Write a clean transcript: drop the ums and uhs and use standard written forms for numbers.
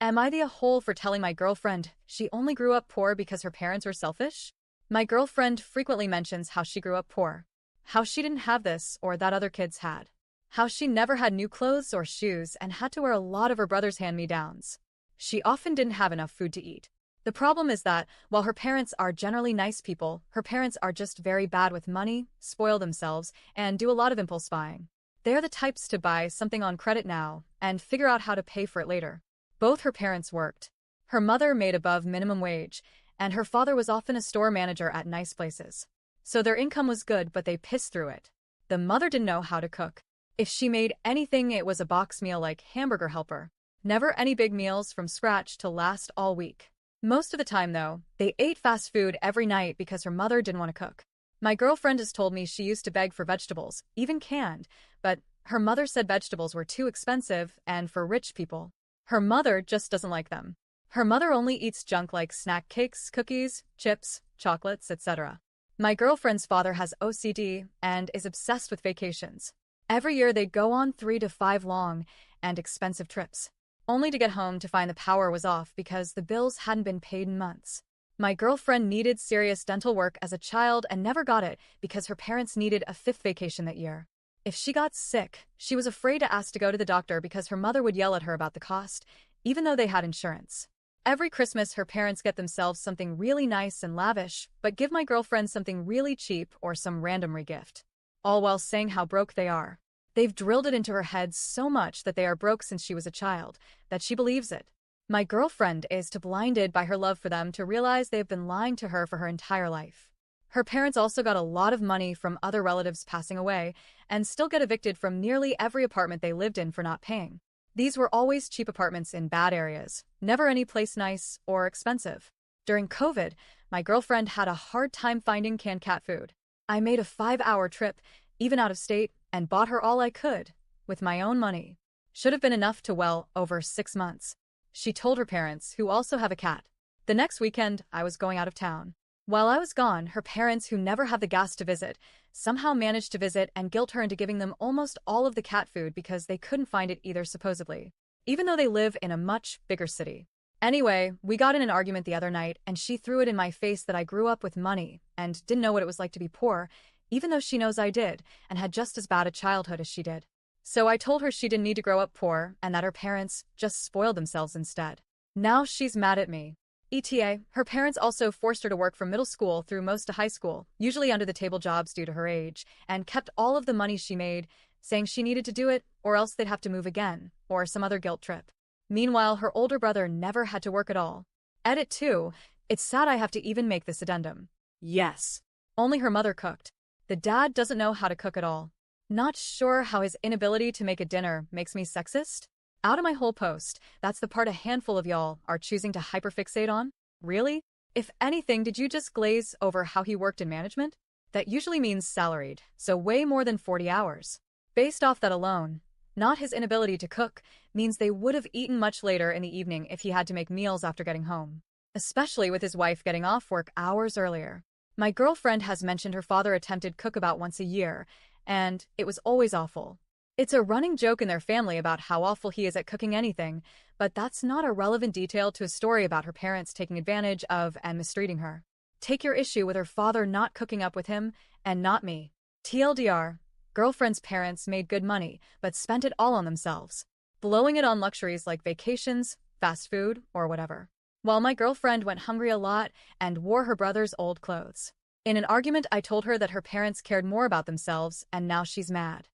Am I the a-hole for telling my girlfriend she only grew up poor because her parents were selfish? My girlfriend frequently mentions how she grew up poor, how she didn't have this or that other kids had, how she never had new clothes or shoes and had to wear a lot of her brother's hand-me-downs. She often didn't have enough food to eat. The problem is that, while her parents are generally nice people, her parents are just very bad with money, spoil themselves, and do a lot of impulse buying. They're the types to buy something on credit now and figure out how to pay for it later. Both her parents worked. Her mother made above minimum wage, and her father was often a store manager at nice places. So their income was good, but they pissed through it. The mother didn't know how to cook. If she made anything, it was a box meal like Hamburger Helper. Never any big meals from scratch to last all week. Most of the time, though, they ate fast food every night because her mother didn't want to cook. My girlfriend has told me she used to beg for vegetables, even canned, but her mother said vegetables were too expensive and for rich people. Her mother just doesn't like them. Her mother only eats junk like snack cakes, cookies, chips, chocolates, etc. My girlfriend's father has OCD and is obsessed with vacations. Every year they go on 3 to 5 long and expensive trips, only to get home to find the power was off because the bills hadn't been paid in months. My girlfriend needed serious dental work as a child and never got it because her parents needed a 5th vacation that year. If she got sick, she was afraid to ask to go to the doctor because her mother would yell at her about the cost, even though they had insurance. Every Christmas, her parents get themselves something really nice and lavish, but give my girlfriend something really cheap or some random regift, all while saying how broke they are. They've drilled it into her head so much that they are broke since she was a child, that she believes it. My girlfriend is too blinded by her love for them to realize they've been lying to her for her entire life. Her parents also got a lot of money from other relatives passing away and still get evicted from nearly every apartment they lived in for not paying. These were always cheap apartments in bad areas, never any place nice or expensive. During COVID, my girlfriend had a hard time finding canned cat food. I made a 5-hour trip, even out of state, and bought her all I could, with my own money. Should have been enough to well over 6 months. She told her parents, who also have a cat. The next weekend, I was going out of town. While I was gone, her parents, who never have the gas to visit, somehow managed to visit and guilt her into giving them almost all of the cat food because they couldn't find it either, supposedly, even though they live in a much bigger city. Anyway, we got in an argument the other night, and she threw it in my face that I grew up with money and didn't know what it was like to be poor, even though she knows I did and had just as bad a childhood as she did. So I told her she didn't need to grow up poor and that her parents just spoiled themselves instead. Now she's mad at me. AITA, her parents also forced her to work from middle school through most of high school, usually under-the-table jobs due to her age, and kept all of the money she made, saying she needed to do it or else they'd have to move again, or some other guilt trip. Meanwhile, her older brother never had to work at all. Edit 2. It's sad I have to even make this addendum. Yes. Only her mother cooked. The dad doesn't know how to cook at all. Not sure how his inability to make a dinner makes me sexist? Out of my whole post, that's the part a handful of y'all are choosing to hyperfixate on? Really? If anything, did you just glaze over how he worked in management? That usually means salaried, so way more than 40 hours. Based off that alone, not his inability to cook, means they would have eaten much later in the evening if he had to make meals after getting home. Especially with his wife getting off work hours earlier. My girlfriend has mentioned her father attempted cook about once a year, and it was always awful. It's a running joke in their family about how awful he is at cooking anything, but that's not a relevant detail to a story about her parents taking advantage of and mistreating her. Take your issue with her father not cooking up with him, and not me. TLDR, girlfriend's parents made good money, but spent it all on themselves, blowing it on luxuries like vacations, fast food, or whatever. While my girlfriend went hungry a lot and wore her brother's old clothes. In an argument, I told her that her parents cared more about themselves, and now she's mad.